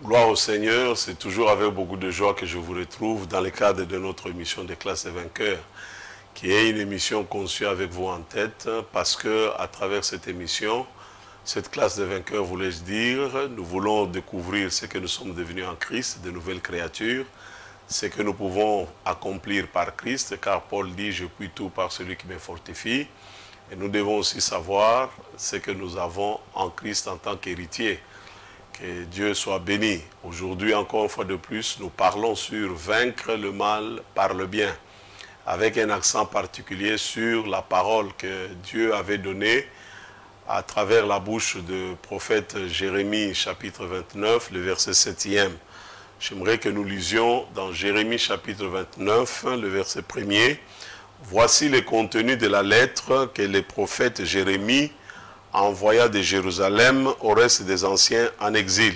Gloire au Seigneur, c'est toujours avec beaucoup de joie que je vous retrouve dans le cadre de notre émission des classes des vainqueurs, qui est une émission conçue avec vous en tête, parce que à travers cette émission, cette classe des vainqueurs, voulais-je dire, nous voulons découvrir ce que nous sommes devenus en Christ, de nouvelles créatures, ce que nous pouvons accomplir par Christ, car Paul dit « Je puis tout par celui qui me fortifie ». Et nous devons aussi savoir ce que nous avons en Christ en tant qu'héritiers. Que Dieu soit béni. Aujourd'hui, encore une fois de plus, nous parlons sur vaincre le mal par le bien, avec un accent particulier sur la parole que Dieu avait donnée à travers la bouche du prophète Jérémie, chapitre 29, le verset 7e. J'aimerais que nous lisions dans Jérémie, chapitre 29, le verset 1er. Voici le contenu de la lettre que le prophète Jérémie envoya de Jérusalem au reste des anciens en exil.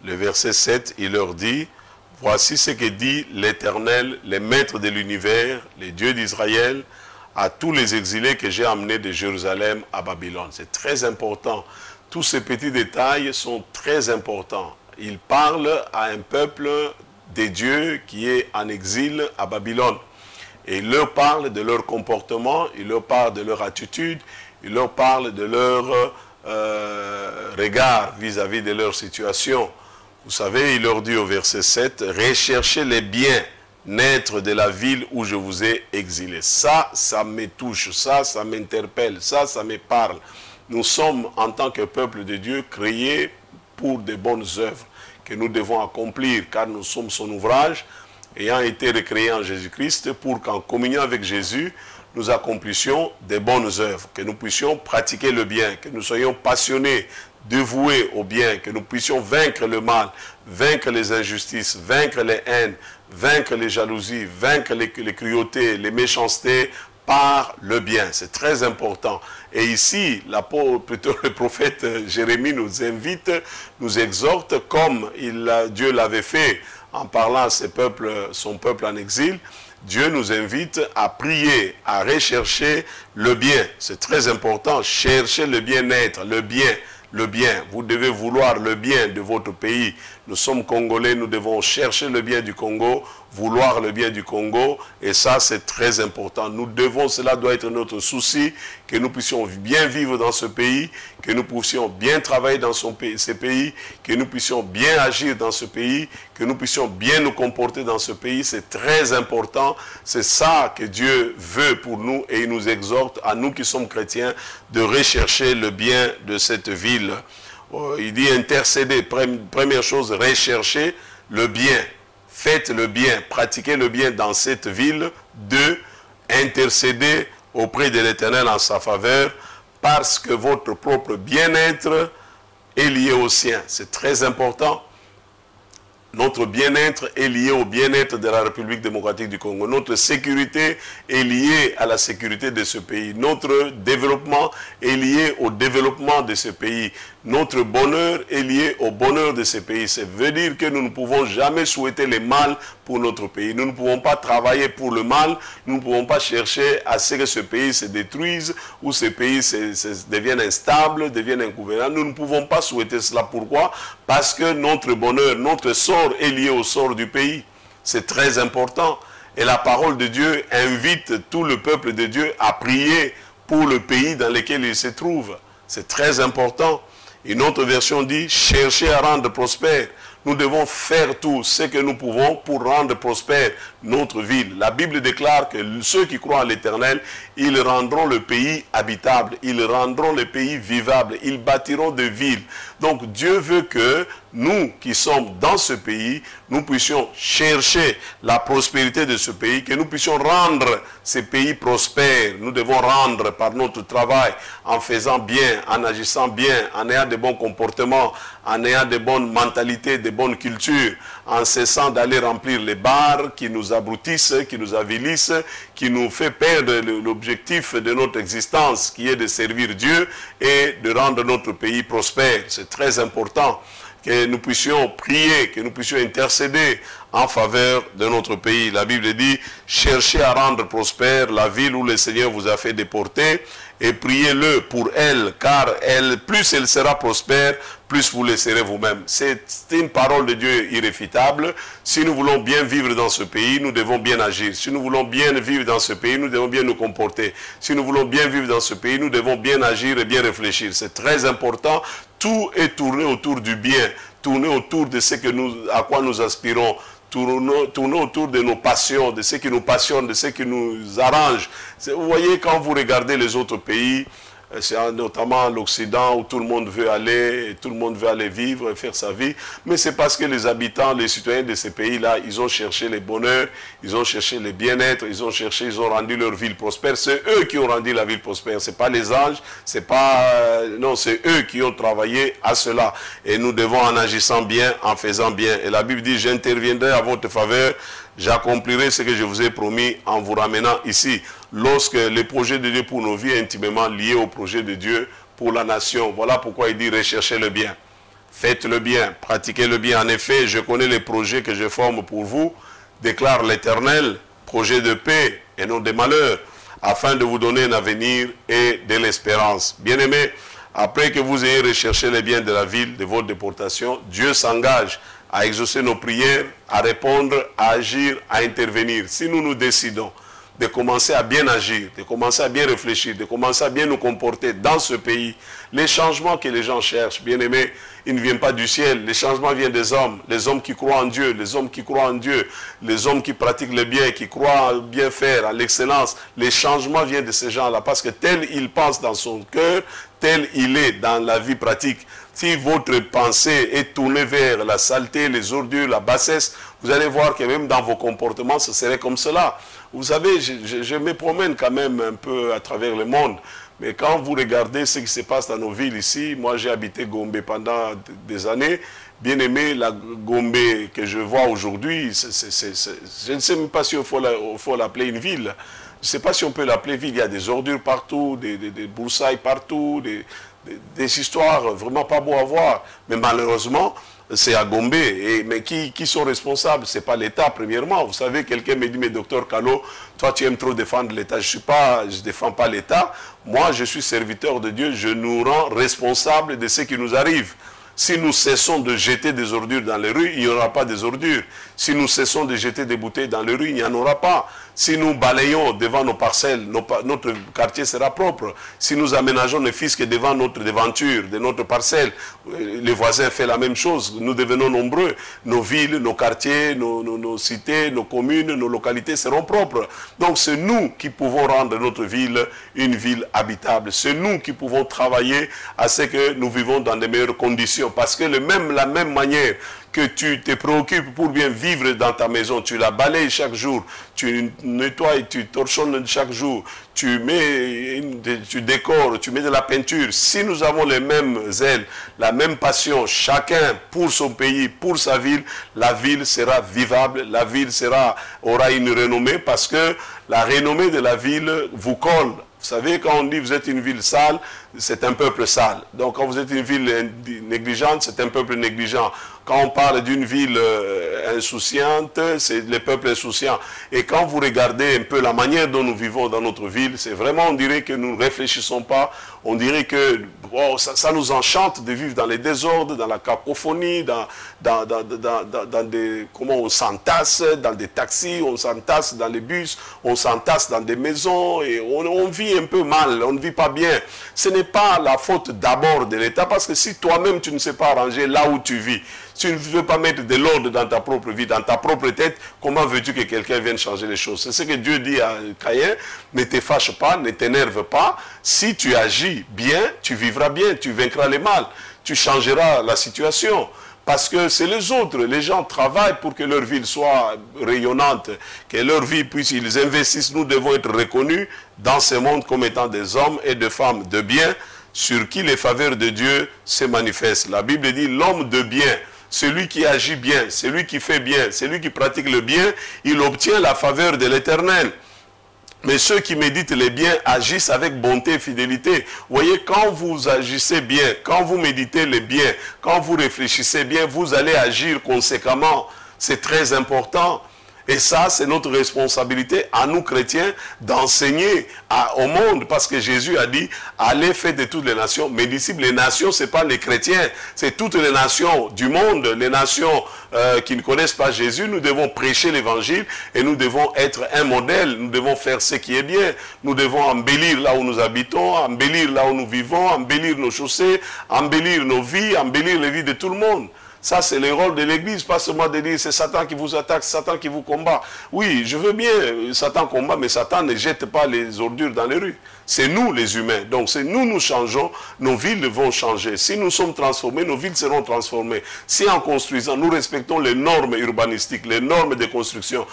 Le verset 7, il leur dit, « Voici ce que dit l'Éternel, le maître de l'univers, le Dieu d'Israël, à tous les exilés que j'ai amenés de Jérusalem à Babylone. » C'est très important. Tous ces petits détails sont très importants. Il parle à un peuple des dieux qui est en exil à Babylone. Et il leur parle de leur comportement, il leur parle de leur attitude, il leur parle de leur regard vis-à-vis de leur situation. Vous savez, il leur dit au verset 7, « Recherchez les bien-être de la ville où je vous ai exilé. » Ça me touche, ça m'interpelle, ça me parle. Nous sommes, en tant que peuple de Dieu, créés pour de bonnes œuvres que nous devons accomplir, car nous sommes son ouvrage, ayant été recréés en Jésus-Christ, pour qu'en communion avec Jésus, nous accomplissions des bonnes œuvres, que nous puissions pratiquer le bien, que nous soyons passionnés, dévoués au bien, que nous puissions vaincre le mal, vaincre les injustices, vaincre les haines, vaincre les jalousies, vaincre les cruautés, les méchancetés, par le bien. C'est très important. Et ici, le prophète Jérémie nous invite, nous exhorte, comme Dieu l'avait fait en parlant à son peuple en exil. Dieu nous invite à prier, à rechercher le bien. C'est très important. Chercher le bien-être, le bien. Le bien. Vous devez vouloir le bien de votre pays. Nous sommes Congolais, nous devons chercher le bien du Congo, vouloir le bien du Congo, et ça c'est très important. Cela doit être notre souci, que nous puissions bien vivre dans ce pays, que nous puissions bien travailler dans ce pays, que nous puissions bien agir dans ce pays, que nous puissions bien nous comporter dans ce pays. C'est très important. C'est ça que Dieu veut pour nous, et il nous exhorte, à nous qui sommes chrétiens, de rechercher le bien de cette ville. Il dit intercéder, première chose, rechercher le bien. Faites le bien, pratiquez le bien dans cette ville. 2, intercéder auprès de l'Éternel en sa faveur, parce que votre propre bien-être est lié au sien. C'est très important. Notre bien-être est lié au bien-être de la République démocratique du Congo. Notre sécurité est liée à la sécurité de ce pays. Notre développement est lié au développement de ce pays. Notre bonheur est lié au bonheur de ce pays. Ça veut dire que nous ne pouvons jamais souhaiter le mal pour notre pays. Nous ne pouvons pas travailler pour le mal. Nous ne pouvons pas chercher à ce que ce pays se détruise ou ce pays devienne instable, devienne ingouvernable. Nous ne pouvons pas souhaiter cela. Pourquoi? Parce que notre bonheur, notre sort est lié au sort du pays. C'est très important. Et la parole de Dieu invite tout le peuple de Dieu à prier pour le pays dans lequel il se trouve. C'est très important. Une autre version dit, cherchez à rendre prospère. Nous devons faire tout ce que nous pouvons pour rendre prospère notre ville. La Bible déclare que ceux qui croient en l'Éternel, ils rendront le pays habitable, ils rendront le pays vivable, ils bâtiront des villes. Donc Dieu veut que nous qui sommes dans ce pays, nous puissions chercher la prospérité de ce pays, que nous puissions rendre ce pays prospère. Nous devons rendre par notre travail, en faisant bien, en agissant bien, en ayant de bons comportements, en ayant de bonnes mentalités, de bonnes cultures, en cessant d'aller remplir les bars qui nous abrutissent, qui nous avilissent, qui nous fait perdre l'objectif de notre existence, qui est de servir Dieu et de rendre notre pays prospère. C'est très important que nous puissions prier, que nous puissions intercéder en faveur de notre pays. La Bible dit, cherchez à rendre prospère la ville où le Seigneur vous a fait déporter et priez-le pour elle, car elle, plus elle sera prospère, plus vous le serez vous-même. C'est une parole de Dieu irréfutable. Si nous voulons bien vivre dans ce pays, nous devons bien agir. Si nous voulons bien vivre dans ce pays, nous devons bien nous comporter. Si nous voulons bien vivre dans ce pays, nous devons bien agir et bien réfléchir. C'est très important. Tout est tourné autour du bien, tourné autour de ce que à quoi nous aspirons. Tourner autour de nos passions, de ce qui nous passionne, de ce qui nous arrange. Vous voyez, quand vous regardez les autres pays, c'est notamment l'Occident où tout le monde veut aller, tout le monde veut aller vivre et faire sa vie, mais c'est parce que les habitants, les citoyens de ces pays-là, ils ont cherché le bonheur, ils ont cherché le bien-être, ils ont rendu leur ville prospère. C'est eux qui ont rendu la ville prospère, c'est pas les anges, c'est pas... non, c'est eux qui ont travaillé à cela. Et nous devons, en agissant bien, en faisant bien. Et la Bible dit, j'interviendrai à votre faveur, j'accomplirai ce que je vous ai promis en vous ramenant ici. Lorsque le projet de Dieu pour nos vies est intimement lié au projet de Dieu pour la nation. Voilà pourquoi il dit recherchez le bien. Faites le bien, pratiquez le bien. En effet, je connais les projets que je forme pour vous, déclare l'Éternel, projet de paix et non de malheur, afin de vous donner un avenir et de l'espérance. Bien-aimés, après que vous ayez recherché les biens de la ville, de votre déportation, Dieu s'engage à exaucer nos prières, à répondre, à agir, à intervenir. Si nous nous décidons de commencer à bien agir, de commencer à bien réfléchir, de commencer à bien nous comporter dans ce pays, les changements que les gens cherchent, bien aimés, ils ne viennent pas du ciel. Les changements viennent des hommes, les hommes qui croient en Dieu, les hommes qui croient en Dieu, les hommes qui pratiquent le bien, qui croient à bien faire, à l'excellence. Les changements viennent de ces gens-là parce que tel il pense dans son cœur, tel il est dans la vie pratique. Si votre pensée est tournée vers la saleté, les ordures, la bassesse, vous allez voir que même dans vos comportements, ce serait comme cela. Vous savez, je me promène quand même un peu à travers le monde. Mais quand vous regardez ce qui se passe dans nos villes ici, moi j'ai habité Gombe pendant des années. Bien aimé, la Gombe que je vois aujourd'hui, je ne sais même pas si il faut l'appeler une ville. Je ne sais pas si on peut l'appeler ville. Il y a des ordures partout, des broussailles partout, des histoires vraiment pas beaux à voir. Mais malheureusement, c'est à Gombe. Mais qui sont responsables? Ce n'est pas l'État, premièrement. Vous savez, quelqu'un me dit, mais docteur Kalo, toi tu aimes trop défendre l'État. Je ne défends pas l'État. Moi, je suis serviteur de Dieu. Je nous rends responsables de ce qui nous arrive. Si nous cessons de jeter des ordures dans les rues, il n'y aura pas des ordures. Si nous cessons de jeter des bouteilles dans les rues, il n'y en aura pas. Si nous balayons devant nos parcelles, notre quartier sera propre. Si nous aménageons les fiscs devant notre devanture, de notre parcelle, les voisins font la même chose. Nous devenons nombreux. Nos villes, nos quartiers, nos cités, nos communes, nos localités seront propres. Donc c'est nous qui pouvons rendre notre ville une ville habitable. C'est nous qui pouvons travailler à ce que nous vivons dans de meilleures conditions. Parce que la même manière que tu te préoccupes pour bien vivre dans ta maison, tu la balayes chaque jour, tu nettoies, tu torchonnes chaque jour, tu décores, tu mets de la peinture. Si nous avons les mêmes ailes, la même passion, chacun pour son pays, pour sa ville, la ville sera vivable, la ville aura une renommée parce que la renommée de la ville vous colle. Vous savez, quand on dit vous êtes une ville sale, c'est un peuple sale. Donc quand vous êtes une ville négligente, c'est un peuple négligent. Quand on parle d'une ville insouciante, c'est le peuple insouciant. Et quand vous regardez un peu la manière dont nous vivons dans notre ville, c'est vraiment, on dirait que nous ne réfléchissons pas. On dirait que ça nous enchante de vivre dans les désordres, dans la cacophonie, comment on s'entasse dans des taxis, on s'entasse dans les bus, on s'entasse dans des maisons et on vit un peu mal, on ne vit pas bien. Ce n'est pas la faute d'abord de l'État parce que si toi-même tu ne sais pas arranger là où tu vis, tu ne veux pas mettre de l'ordre dans ta propre vie, dans ta propre tête, comment veux-tu que quelqu'un vienne changer les choses? C'est ce que Dieu dit à Caïn, ne te fâche pas, ne t'énerve pas. Si tu agis bien, tu vivras bien, tu vaincras le mal, tu changeras la situation. Parce que c'est les autres, les gens travaillent pour que leur ville soit rayonnante, que leur vie puisse, ils investissent. Nous devons être reconnus dans ce monde comme étant des hommes et des femmes de bien, sur qui les faveurs de Dieu se manifestent. La Bible dit l'homme de bien, celui qui agit bien, celui qui fait bien, celui qui pratique le bien, il obtient la faveur de l'Éternel. Mais ceux qui méditent les biens agissent avec bonté et fidélité. Vous voyez, quand vous agissez bien, quand vous méditez les biens, quand vous réfléchissez bien, vous allez agir conséquemment. C'est très important. Et ça, c'est notre responsabilité à nous chrétiens d'enseigner au monde. Parce que Jésus a dit, allez faire de toutes les nations. Mes disciples, les nations, ce n'est pas les chrétiens. C'est toutes les nations du monde, les nations qui ne connaissent pas Jésus. Nous devons prêcher l'évangile et nous devons être un modèle. Nous devons faire ce qui est bien. Nous devons embellir là où nous habitons, embellir là où nous vivons, embellir nos chaussées, embellir nos vies, embellir les vies de tout le monde. Ça, c'est le rôle de l'Église, pas seulement de dire c'est Satan qui vous attaque, c'est Satan qui vous combat. Oui, je veux bien, Satan combat, mais Satan ne jette pas les ordures dans les rues. C'est nous les humains. Donc, si nous changeons, nos villes vont changer. Si nous sommes transformés, nos villes seront transformées. Si en construisant, nous respectons les normes urbanistiques, les normes de construction,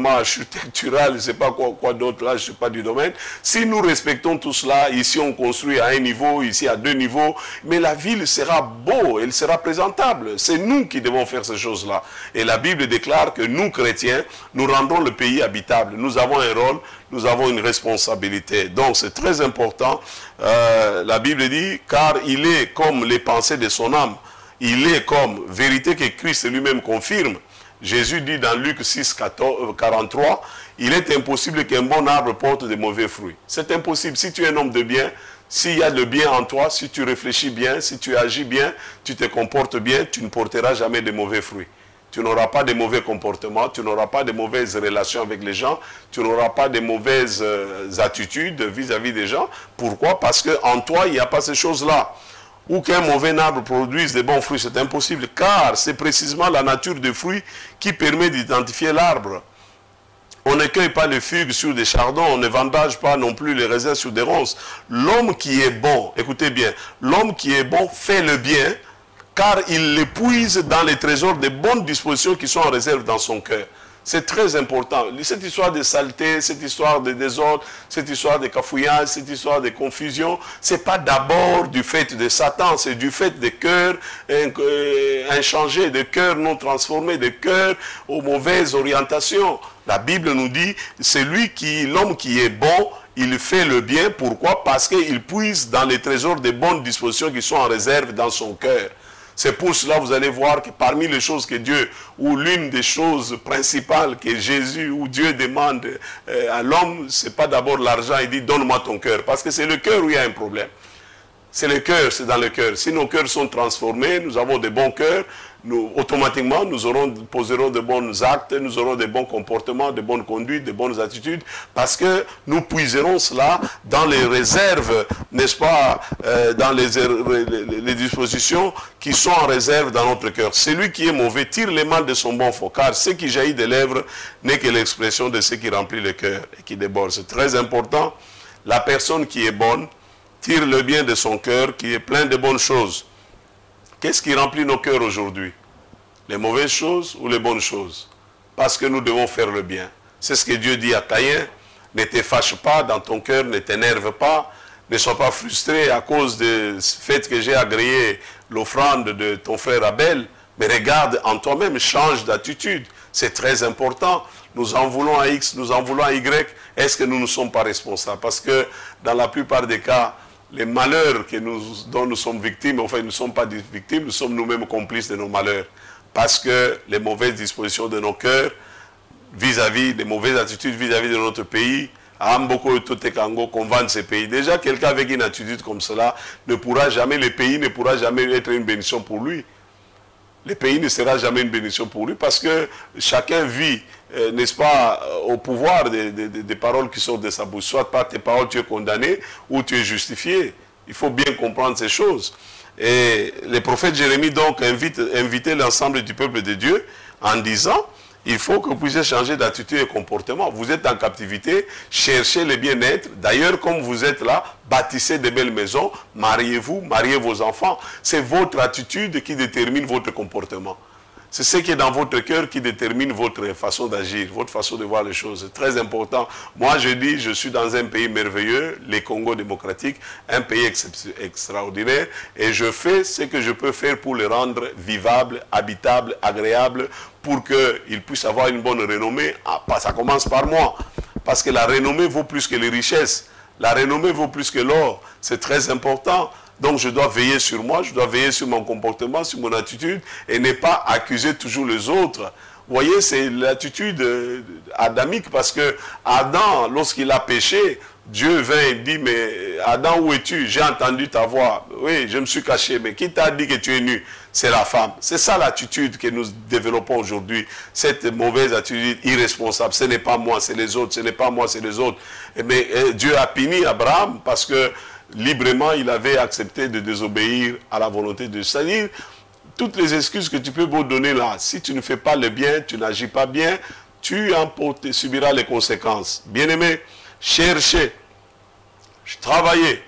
architecturales, je ne sais pas quoi d'autre, là, je ne suis pas du domaine. Si nous respectons tout cela, ici on construit à un niveau, ici à 2 niveaux, mais la ville sera beau, elle sera présentable. C'est nous qui devons faire ces choses-là. Et la Bible déclare que nous, chrétiens, nous rendons le pays habitable. Nous avons un rôle, nous avons une responsabilité. Donc c'est très important. La Bible dit, car il est comme les pensées de son âme. Il est comme, vérité que Christ lui-même confirme. Jésus dit dans Luc 6, 43, il est impossible qu'un bon arbre porte de mauvais fruits. C'est impossible. Si tu es un homme de bien, s'il y a le bien en toi, si tu réfléchis bien, si tu agis bien, tu te comportes bien, tu ne porteras jamais de mauvais fruits. Tu n'auras pas de mauvais comportements, tu n'auras pas de mauvaises relations avec les gens, tu n'auras pas de mauvaises attitudes vis-à-vis des gens. Pourquoi? Parce qu'en toi, il n'y a pas ces choses-là. Ou qu'un mauvais arbre produise de bons fruits, c'est impossible. Car c'est précisément la nature des fruits qui permet d'identifier l'arbre. On ne cueille pas les figues sur des chardons, on ne vendage pas non plus les raisins sur des ronces. L'homme qui est bon, écoutez bien, l'homme qui est bon fait le bien, car il l'épuise dans les trésors des bonnes dispositions qui sont en réserve dans son cœur. C'est très important. Cette histoire de saleté, cette histoire de désordre, cette histoire de cafouillage, cette histoire de confusion, ce n'est pas d'abord du fait de Satan, c'est du fait des cœurs inchangés, des cœurs non transformés, des cœurs aux mauvaises orientations. La Bible nous dit, c'est l'homme qui est bon, il fait le bien. Pourquoi? Parce qu'il puise dans les trésors des bonnes dispositions qui sont en réserve dans son cœur. C'est pour cela vous allez voir que parmi les choses que Dieu, ou l'une des choses principales que Jésus ou Dieu demande à l'homme, ce n'est pas d'abord l'argent, il dit donne-moi ton cœur. Parce que c'est le cœur où il y a un problème. C'est le cœur, c'est dans le cœur. Si nos cœurs sont transformés, nous avons de bons cœurs, automatiquement nous poserons de bons actes, nous aurons de bons comportements, de bonnes conduites, de bonnes attitudes, parce que nous puiserons cela dans les réserves, n'est-ce pas, dans les dispositions qui sont en réserve dans notre cœur. Celui qui est mauvais tire les mal de son bon fond, car ce qui jaillit des lèvres n'est que l'expression de ce qui remplit le cœur et qui déborde. C'est très important. La personne qui est bonne tire le bien de son cœur, qui est plein de bonnes choses. Qu'est-ce qui remplit nos cœurs aujourd'hui? Les mauvaises choses ou les bonnes choses? Parce que nous devons faire le bien. C'est ce que Dieu dit à Caïn. Ne te fâche pas dans ton cœur, ne t'énerve pas, ne sois pas frustré à cause du fait que j'ai agréé l'offrande de ton frère Abel, mais regarde en toi-même, change d'attitude. C'est très important. Nous en voulons à X, nous en voulons à Y. Est-ce que nous ne sommes pas responsables? Parce que dans la plupart des cas, les malheurs dont nous sommes victimes, enfin nous ne sommes pas des victimes, nous sommes nous-mêmes complices de nos malheurs. Parce que les mauvaises dispositions de nos cœurs, vis-à-vis des mauvaises attitudes vis-à-vis de notre pays, qu'on vende ces pays. Déjà, quelqu'un avec une attitude comme cela ne pourra jamais, le pays ne pourra jamais être une bénédiction pour lui. Le pays ne sera jamais une bénédiction pour lui parce que chacun vit, n'est-ce pas, au pouvoir des paroles qui sortent de sa bouche. Soit par tes paroles tu es condamné ou tu es justifié. Il faut bien comprendre ces choses. Et le prophète Jérémie donc invitait l'ensemble du peuple de Dieu en disant, il faut que vous puissiez changer d'attitude et de comportement. Vous êtes en captivité, cherchez le bien-être. D'ailleurs, comme vous êtes là, bâtissez de belles maisons, mariez-vous, mariez vos enfants. C'est votre attitude qui détermine votre comportement. C'est ce qui est dans votre cœur qui détermine votre façon d'agir, votre façon de voir les choses. C'est très important. Moi, je dis, je suis dans un pays merveilleux, le Congo démocratique, un pays extraordinaire, et je fais ce que je peux faire pour le rendre vivable, habitable, agréable, pour qu'il puisse avoir une bonne renommée. Ça commence par moi, parce que la renommée vaut plus que les richesses. La renommée vaut plus que l'or. C'est très important. Donc je dois veiller sur moi, je dois veiller sur mon comportement, sur mon attitude, et ne pas accuser toujours les autres. Vous voyez, c'est l'attitude adamique, parce que Adam, lorsqu'il a péché, Dieu vint et dit, mais Adam, où es-tu? J'ai entendu ta voix. Oui, je me suis caché, mais qui t'a dit que tu es nu? C'est la femme. C'est ça l'attitude que nous développons aujourd'hui. Cette mauvaise attitude irresponsable. Ce n'est pas moi, c'est les autres. Ce n'est pas moi, c'est les autres. Mais Dieu a puni Abraham parce que librement, il avait accepté de désobéir à la volonté de Dieu. C'est-à-dire, toutes les excuses que tu peux vous donner là, si tu ne fais pas le bien, tu n'agis pas bien, tu subiras les conséquences. Bien-aimés, cherchez, travaillez,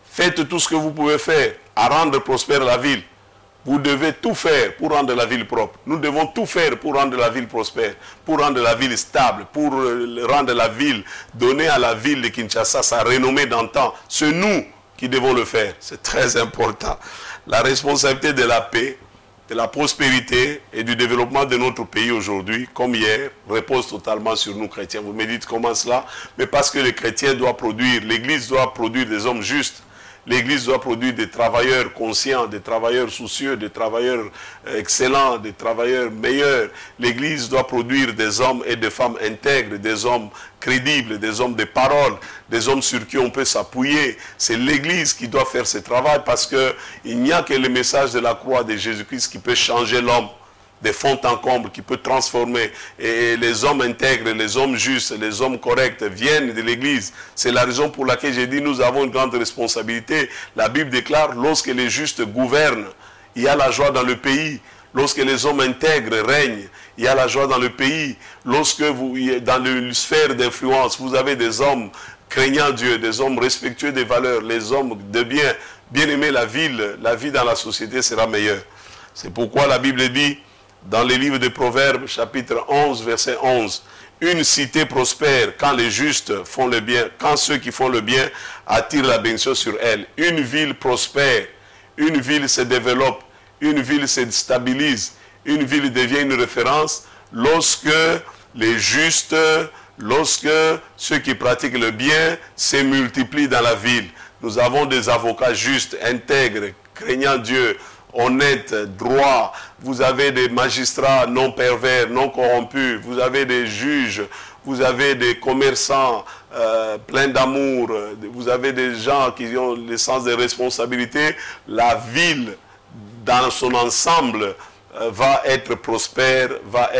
faites tout ce que vous pouvez faire à rendre prospère la ville. Vous devez tout faire pour rendre la ville propre. Nous devons tout faire pour rendre la ville prospère, pour rendre la ville stable, pour rendre la ville, donner à la ville de Kinshasa sa renommée d'antan. C'est nous qui devons le faire. C'est très important. La responsabilité de la paix, de la prospérité et du développement de notre pays aujourd'hui, comme hier, repose totalement sur nous chrétiens. Vous me dites comment cela? Mais parce que les chrétiens doivent produire, l'Église doit produire des hommes justes. L'Église doit produire des travailleurs conscients, des travailleurs soucieux, des travailleurs excellents, des travailleurs meilleurs. L'Église doit produire des hommes et des femmes intègres, des hommes crédibles, des hommes de parole, des hommes sur qui on peut s'appuyer. C'est l'Église qui doit faire ce travail parce qu'il n'y a que le message de la croix de Jésus-Christ qui peut changer l'homme de fond en comble, qui peut transformer. Et les hommes intègres, les hommes justes, les hommes corrects viennent de l'Église. C'est la raison pour laquelle j'ai dit nous avons une grande responsabilité. La Bible déclare, lorsque les justes gouvernent, il y a la joie dans le pays. Lorsque les hommes intègres règnent, il y a la joie dans le pays. Lorsque dans la sphère d'influence, vous avez des hommes craignant Dieu, des hommes respectueux des valeurs, les hommes de bien aimer la vie dans la société sera meilleure. C'est pourquoi la Bible dit, dans les livres de Proverbes, chapitre 11, verset 11, « Une cité prospère quand les justes font le bien, quand ceux qui font le bien attirent la bénédiction sur elle. » Une ville prospère, une ville se développe, une ville se stabilise, une ville devient une référence lorsque les justes, lorsque ceux qui pratiquent le bien se multiplient dans la ville. Nous avons des avocats justes, intègres, craignant Dieu, honnêtes, droits. Vous avez des magistrats non pervers, non corrompus. Vous avez des juges, vous avez des commerçants pleins d'amour. Vous avez des gens qui ont le sens des responsabilités. La ville, dans son ensemble, va être prospère, va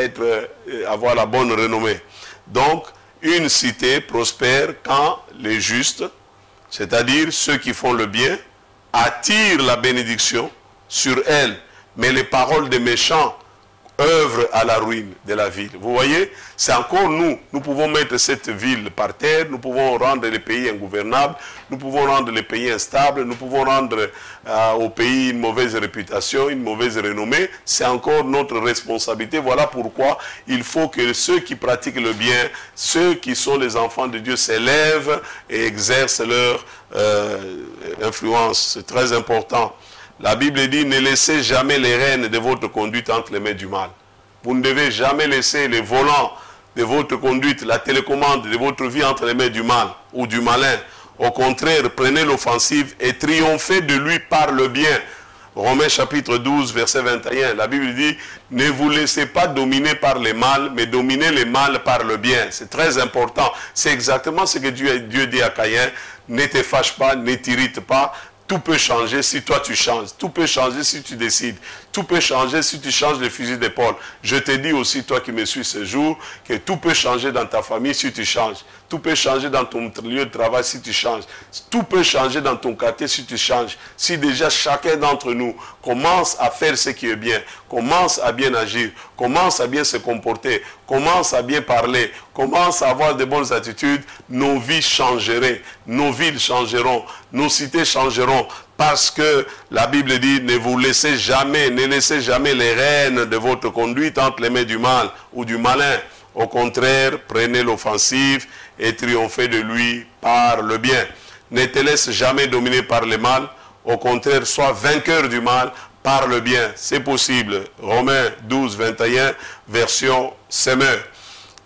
avoir la bonne renommée. Donc, une cité prospère quand les justes, c'est-à-dire ceux qui font le bien, attirent la bénédiction sur elle, mais les paroles des méchants œuvrent à la ruine de la ville. Vous voyez, c'est encore nous. Nous pouvons mettre cette ville par terre, nous pouvons rendre les pays ingouvernables, nous pouvons rendre les pays instables, nous pouvons rendre au pays une mauvaise réputation, une mauvaise renommée. C'est encore notre responsabilité. Voilà pourquoi il faut que ceux qui pratiquent le bien, ceux qui sont les enfants de Dieu s'élèvent et exercent leur influence. C'est très important. La Bible dit, ne laissez jamais les rênes de votre conduite entre les mains du mal. Vous ne devez jamais laisser les volants de votre conduite, la télécommande de votre vie entre les mains du mal ou du malin. Au contraire, prenez l'offensive et triomphez de lui par le bien. Romains chapitre 12, verset 21. La Bible dit, ne vous laissez pas dominer par le mal, mais dominez le mal par le bien. C'est très important. C'est exactement ce que Dieu dit à Caïn. Ne te fâche pas, ne t'irrite pas. Tout peut changer si toi tu changes. Tout peut changer si tu décides. Tout peut changer si tu changes le fusil d'épaule. Je te dis aussi, toi qui me suis ce jour, que tout peut changer dans ta famille si tu changes. Tout peut changer dans ton lieu de travail si tu changes. Tout peut changer dans ton quartier si tu changes. Si déjà chacun d'entre nous commence à faire ce qui est bien, commence à bien agir, commence à bien se comporter, commence à bien parler, commence à avoir de bonnes attitudes, nos vies changeraient, nos villes changeront, nos cités changeront. Parce que la Bible dit, ne laissez jamais les rênes de votre conduite entre les mains du mal ou du malin. Au contraire, prenez l'offensive et triomphez de lui par le bien. Ne te laisse jamais dominer par le mal. Au contraire, sois vainqueur du mal par le bien. C'est possible. Romains 12, 21, version Semeur.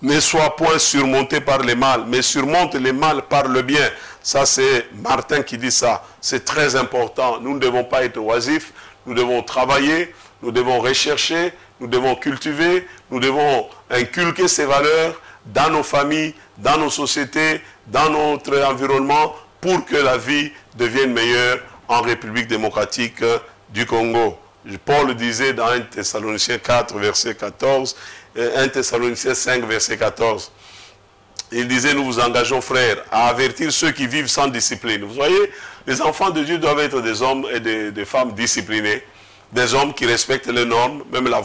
Ne sois point surmonté par le mal, mais surmonte le mal par le bien. Ça, c'est Martin qui dit ça. C'est très important. Nous ne devons pas être oisifs. Nous devons travailler. Nous devons rechercher. Nous devons cultiver. Nous devons inculquer ces valeurs dans nos familles, dans nos sociétés, dans notre environnement, pour que la vie devienne meilleure en République démocratique du Congo. Paul disait dans 1 Thessaloniciens 4, verset 14, 1 Thessaloniciens 5, verset 14, il disait, nous vous engageons, frères, à avertir ceux qui vivent sans discipline. Vous voyez, les enfants de Dieu doivent être des hommes et des femmes disciplinés, des hommes qui respectent les normes, même la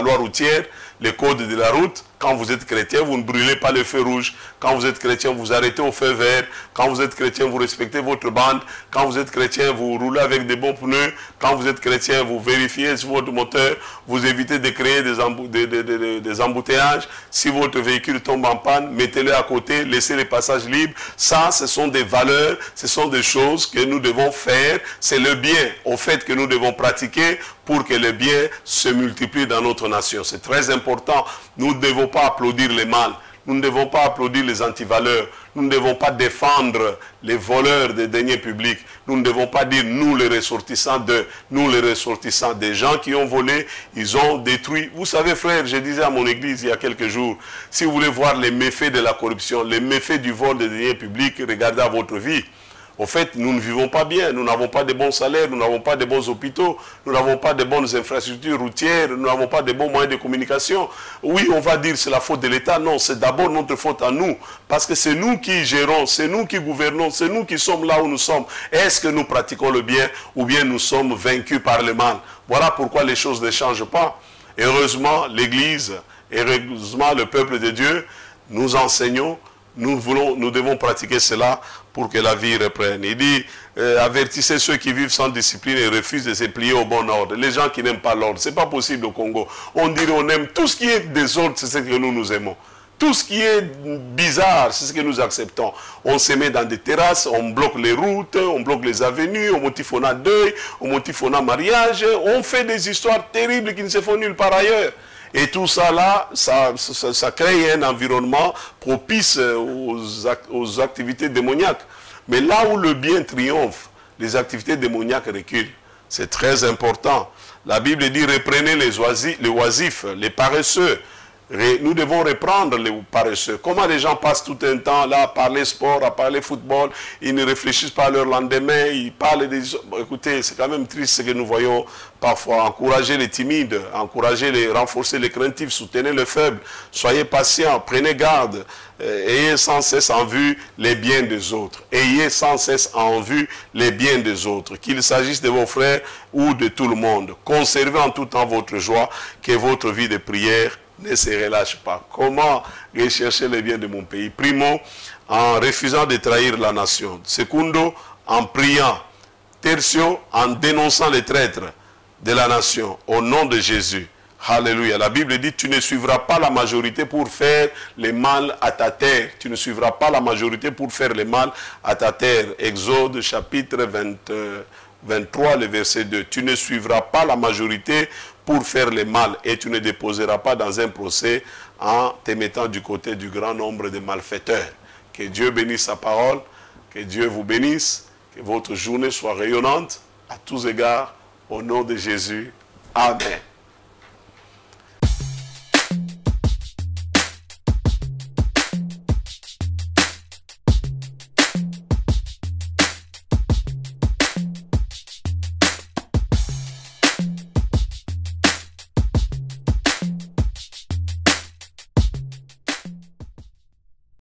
loi routière, les codes de la route. Quand vous êtes chrétien, vous ne brûlez pas le feu rouge. Quand vous êtes chrétien, vous arrêtez au feu vert. Quand vous êtes chrétien, vous respectez votre bande. Quand vous êtes chrétien, vous roulez avec des bons pneus. Quand vous êtes chrétien, vous vérifiez sur votre moteur. Vous évitez de créer des embouteillages. Si votre véhicule tombe en panne, mettez-le à côté, laissez les passages libres. Ça, ce sont des valeurs, ce sont des choses que nous devons faire. C'est le bien, au fait, que nous devons pratiquer pour que le bien se multiplie dans notre nation. C'est très important. Nous ne devons pas applaudir les mal. Nous ne devons pas applaudir les antivaleurs. Nous ne devons pas défendre les voleurs des deniers publics. Nous ne devons pas dire nous les ressortissants des gens qui ont volé, ils ont détruit. Vous savez frère, je disais à mon église il y a quelques jours, si vous voulez voir les méfaits de la corruption, les méfaits du vol des deniers publics, regardez à votre vie. Au fait, nous ne vivons pas bien, nous n'avons pas de bons salaires, nous n'avons pas de bons hôpitaux, nous n'avons pas de bonnes infrastructures routières, nous n'avons pas de bons moyens de communication. Oui, on va dire c'est la faute de l'État. Non, c'est d'abord notre faute à nous. Parce que c'est nous qui gérons, c'est nous qui gouvernons, c'est nous qui sommes là où nous sommes. Est-ce que nous pratiquons le bien ou bien nous sommes vaincus par le mal? Voilà pourquoi les choses ne changent pas. Et heureusement, l'Église, et heureusement le peuple de Dieu, nous enseignons, nous devons pratiquer cela pour que la vie reprenne. Il dit, avertissez ceux qui vivent sans discipline et refusent de se plier au bon ordre. Les gens qui n'aiment pas l'ordre, ce n'est pas possible au Congo. On dirait on aime tout ce qui est désordre, c'est ce que nous aimons. Tout ce qui est bizarre, c'est ce que nous acceptons. On se met dans des terrasses, on bloque les routes, on bloque les avenues, au motif on a deuil, au motif on a mariage, on fait des histoires terribles qui ne se font nulle part ailleurs. Et tout ça là, ça crée un environnement propice aux activités démoniaques. Mais là où le bien triomphe, les activités démoniaques reculent. C'est très important. La Bible dit, reprenez les oisifs, les paresseux. Nous devons reprendre les paresseux. Comment les gens passent tout un temps là à parler sport, à parler football, ils ne réfléchissent pas à leur lendemain, ils parlent des... Bon, écoutez, c'est quand même triste ce que nous voyons parfois. Encourager les timides, renforcer les craintifs, soutenez les faibles, soyez patients, prenez garde, ayez sans cesse en vue les biens des autres. Ayez sans cesse en vue les biens des autres, qu'il s'agisse de vos frères ou de tout le monde. Conservez en tout temps votre joie, que votre vie de prière ne se relâche pas. Comment rechercher les biens de mon pays? Primo, en refusant de trahir la nation. Secundo, en priant. Tertio, en dénonçant les traîtres de la nation au nom de Jésus. Alléluia. La Bible dit, tu ne suivras pas la majorité pour faire le mal à ta terre. Tu ne suivras pas la majorité pour faire le mal à ta terre. Exode chapitre 23, le verset 2. Tu ne suivras pas la majorité pour faire le mal et tu ne déposeras pas dans un procès en te mettant du côté du grand nombre de malfaiteurs. Que Dieu bénisse sa parole, que Dieu vous bénisse, que votre journée soit rayonnante à tous égards, au nom de Jésus. Amen.